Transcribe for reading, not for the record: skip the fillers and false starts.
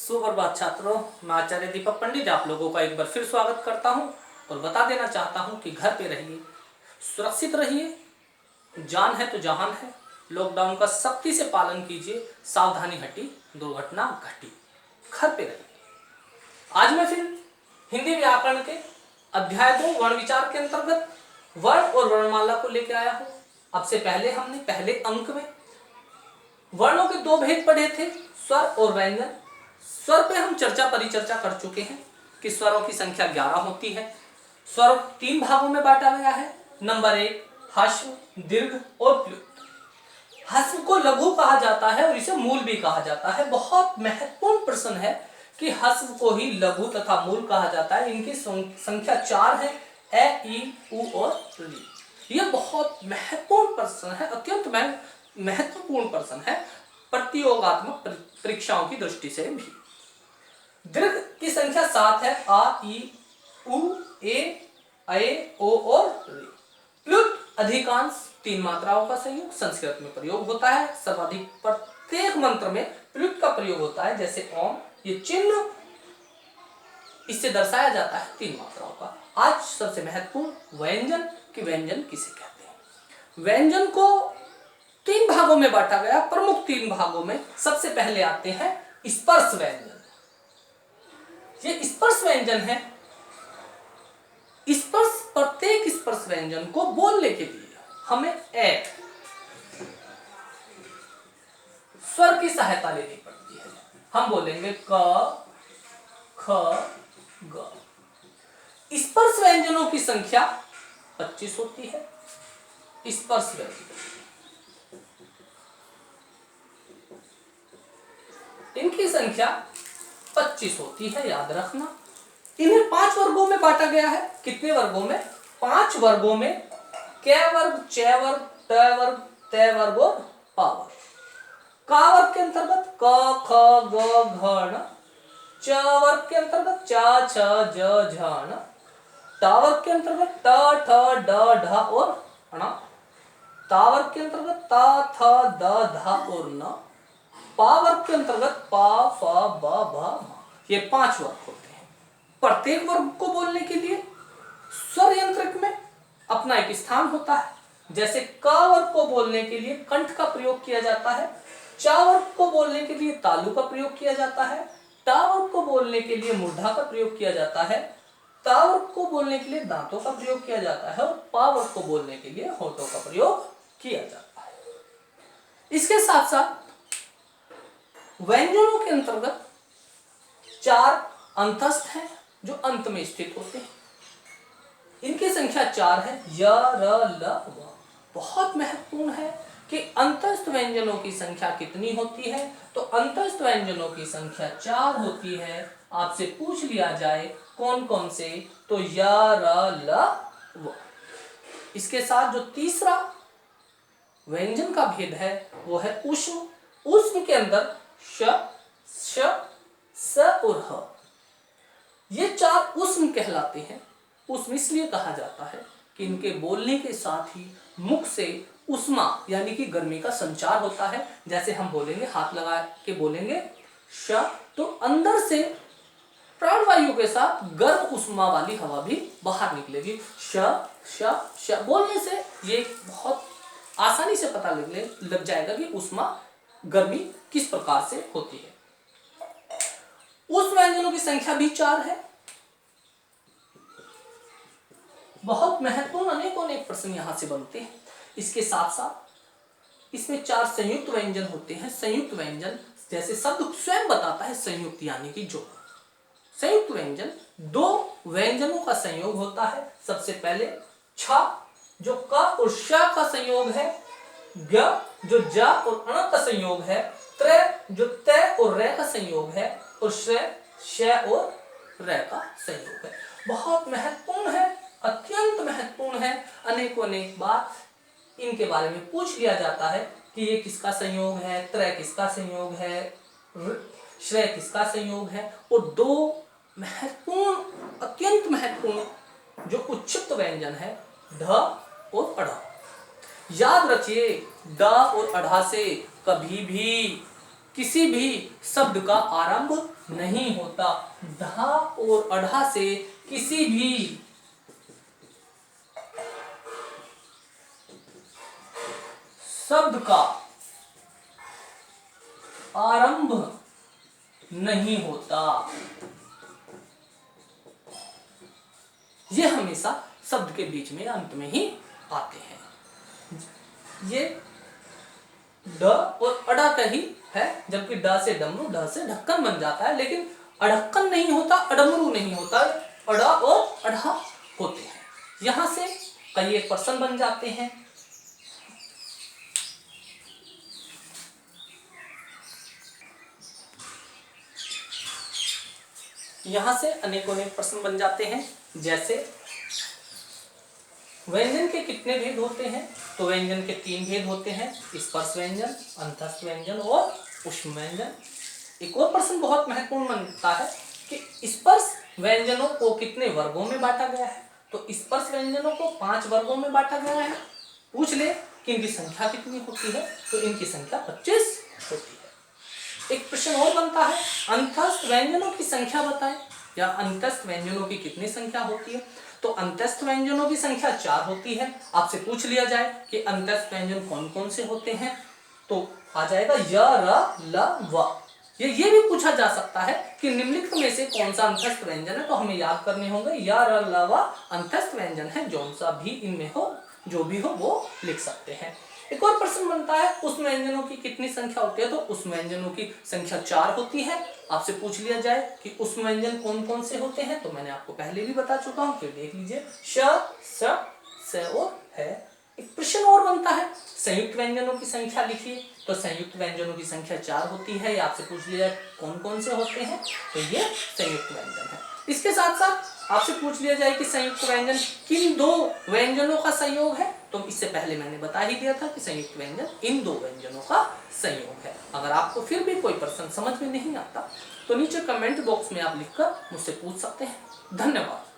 सुप्रभात छात्रों, मैं आचार्य दीपक पंडित आप लोगों का एक बार फिर स्वागत करता हूं और बता देना चाहता हूं कि घर पे रहिए, सुरक्षित रहिए, जान है तो जहान है। लॉकडाउन का सख्ती से पालन कीजिए, सावधानी हटी दुर्घटना घटी। घर पे रहिए। आज मैं फिर हिंदी व्याकरण के अध्याय 2 वर्ण विचार के अंतर्गत वर्ण और वर्णमाला को लेकर आया हूँ। अब से पहले हमने पहले अंक में वर्णों के 2 भेद पढ़े थे, स्वर और व्यंजन। स्वर पे हम परिचर्चा कर चुके हैं कि स्वरों की संख्या 11 होती है। स्वर 3 भागों में बांटा गया है। नंबर 1 ह्रस्व, दीर्घ और प्लुत। ह्रस्व को लघु कहा जाता है और इसे मूल भी कहा जाता है। बहुत महत्वपूर्ण प्रश्न है कि ह्रस्व को ही लघु तथा मूल कहा जाता है। इनकी संख्या 4 है, ए, ई, उ और री। यह बहुत महत्वपूर्ण प्रश्न है, अत्यंत महत्वपूर्ण प्रश्न है प्रतियोगात्मक परीक्षाओं की दृष्टि से भी। दीर्घ की संख्या 7 है, आ, ई, उ, ए, ओ और री। प्लुत अधिकांश 3 मात्राओं का संयोग संस्कृत में प्रयोग होता है। सर्वाधिक प्रत्येक मंत्र में प्लुत का प्रयोग होता है, जैसे ओम। ये चिन्ह इससे दर्शाया जाता है 3 मात्राओं का। आज सबसे महत्वपूर्ण व्यंजन कि व्यंजन किसे कहते हैं। व्यंजन को 3 भागों में बांटा गया, प्रमुख 3 भागों में। सबसे पहले आते हैं स्पर्श व्यंजन। ये स्पर्श व्यंजन है। प्रत्येक स्पर्श व्यंजन को बोलने के लिए हमें ए स्वर की सहायता लेनी पड़ती है। हम बोलेंगे क, ख, ग। स्पर्श व्यंजनों की संख्या 25 होती है। स्पर्श व्यंजन इनकी संख्या 25 होती है, याद रखना। इन्हें 5 वर्गों में बांटा गया है। कितने वर्गों में? 5 वर्गों में। क वर्ग, च वर्ग, ट वर्ग, त वर्ग और पा वर्ग। का वर्ग के अंतर्गत क, ख, ग, घ, ण। च वर्ग के अंतर्गत च, छ, ज, झ, ण। ट वर्ग के अंतर्गत ट, ठ, ड, ढ और ण। ता वर्ग के अंतर्गत ता, थ, द, ध और न। पा वर्ग के अंतर्गत पा, फ, ब, भ, म। ये 5 वर्ग होते हैं। प्रत्येक वर्ग को बोलने के लिए स्वर यंत्रक में अपना एक स्थान होता है। जैसे क वर्ग को बोलने के लिए कंठ का प्रयोग किया जाता है। च वर्ग को बोलने के लिए तालु का प्रयोग किया जाता है। ट वर्ग को बोलने के लिए मूर्धा का प्रयोग किया जाता है। ता वर्ग को बोलने के लिए दांतों का प्रयोग किया जाता है और पा वर्ग को बोलने के लिए होठों का प्रयोग किया जाता है। इसके साथ साथ व्यंजनों के अंतर्गत 4 अंतस्थ हैं जो अंत में स्थित होते हैं। इनकी संख्या 4 है, य, र, ल, व। बहुत महत्वपूर्ण है कि अंतस्थ व्यंजनों की संख्या कितनी होती है। तो अंतस्थ व्यंजनों की संख्या 4 होती है। आपसे पूछ लिया जाए कौन कौन से, तो य, र, ल, व। इसके साथ जो तीसरा व्यंजन का भेद है वो है ऊष्म। ऊष्म के अंदर श, श, स और ह। ये 4 ऊष्म कहलाते हैं। ऊष्म इसलिए कहा जाता है कि इनके बोलने के साथ ही मुख से ऊष्मा यानी कि गर्मी का संचार होता है। जैसे हम बोलेंगे, हाथ लगा के बोलेंगे श, तो अंदर से प्राणवायु के साथ गर्म ऊष्मा वाली हवा भी बाहर निकलेगी। श, श, श बोलने से ये बहुत आसानी से पता लग जाएगा कि ऊष्मा गर्मी किस प्रकार से होती है। उस व्यंजनों की संख्या भी 4 है। बहुत महत्वपूर्ण अनेक प्रश्न यहां से बनते हैं। इसके साथ साथ इसमें 4 संयुक्त व्यंजन होते हैं। संयुक्त व्यंजन जैसे शब्द स्वयं बताता है, संयुक्त यानी कि जोड़। संयुक्त व्यंजन 2 व्यंजनों का संयोग होता है। सबसे पहले छ जो क और श का संयोग है, ग जो ज और अण का संयोग है, त्र जो त और र का संयोग है और श, श और र का संयोग है। बहुत महत्वपूर्ण है, अत्यंत महत्वपूर्ण है। अनेक बार इनके बारे में पूछ लिया जाता है कि ये किसका संयोग है, त्र किसका संयोग है, श्रेय किसका संयोग है। और 2 महत्वपूर्ण, अत्यंत महत्वपूर्ण जो उच्चित व्यंजन है, ढ और अढ़। याद रखिए, ड और अढ़ा से कभी भी किसी भी शब्द का आरंभ नहीं होता। धा और अढ़ा से किसी भी शब्द का आरंभ नहीं होता। ये हमेशा शब्द के बीच में अंत में ही आते हैं। ये ड और अड़ा का ही है, जबकि ड से डमरू, ढ से ढक्कन बन जाता है, लेकिन अढ़क्कन नहीं होता, अडमरू नहीं होता, अड़ा और अढ़ा होते हैं। यहां से कई एक प्रश्न बन जाते हैं। यहां से अनेकों प्रश्न बन जाते हैं, जैसे व्यंजन के कितने भेद होते हैं? तो व्यंजन के 3 भेद होते हैं, स्पर्श व्यंजन, अंतस्थ व्यंजन और ऊष्म व्यंजन। एक और प्रश्न बहुत महत्वपूर्ण बनता है कि स्पर्श व्यंजनों को कितने वर्गों में बांटा गया है? तो स्पर्श व्यंजनों को 5 वर्गों में बांटा गया है। पूछ ले कि इनकी संख्या कितनी होती है? तो इनकी संख्या 25 होती है। एक प्रश्न और बनता है, अंतस्थ व्यंजनों की संख्या बताएं, या अंतस्थ व्यंजनों की कितनी संख्या होती है? तो अंतस्थ व्यंजनों की संख्या 4 होती है। आपसे पूछ लिया जाए कि अंतस्थ व्यंजन कौन कौन से होते हैं, तो आ जाएगा य, र, ल, व। ये भी पूछा जा सकता है कि निम्नलिखित में से कौन सा अंतस्थ व्यंजन है, तो हमें याद करने होंगे य, र, ल, व अंतस्थ व्यंजन है। जौन सा भी इनमें हो, जो भी हो वो लिख सकते हैं। एक और प्रश्न बनता है, उस व्यंजनों की कितनी संख्या होती है? तो उस व्यंजनों की संख्या 4 होती है। आपसे पूछ लिया जाए कि उस व्यंजन कौन कौन से होते हैं, तो मैंने आपको पहले भी बता चुका हूं, फिर देख लीजिए, श, स और है। एक प्रश्न और बनता है, संयुक्त व्यंजनों की संख्या लिखिए। तो संयुक्त व्यंजनों की संख्या 4 होती है। आपसे पूछ लिया जाए कौन कौन से होते हैं, तो ये संयुक्त व्यंजन है। इसके साथ साथ आपसे पूछ लिया जाए कि संयुक्त व्यंजन किन 2 व्यंजनों का संयोग है, तो इससे पहले मैंने बता ही दिया था कि संयुक्त व्यंजन इन 2 व्यंजनों का संयोग है। अगर आपको फिर भी कोई प्रश्न समझ में नहीं आता, तो नीचे कमेंट बॉक्स में आप लिखकर मुझसे पूछ सकते हैं। धन्यवाद।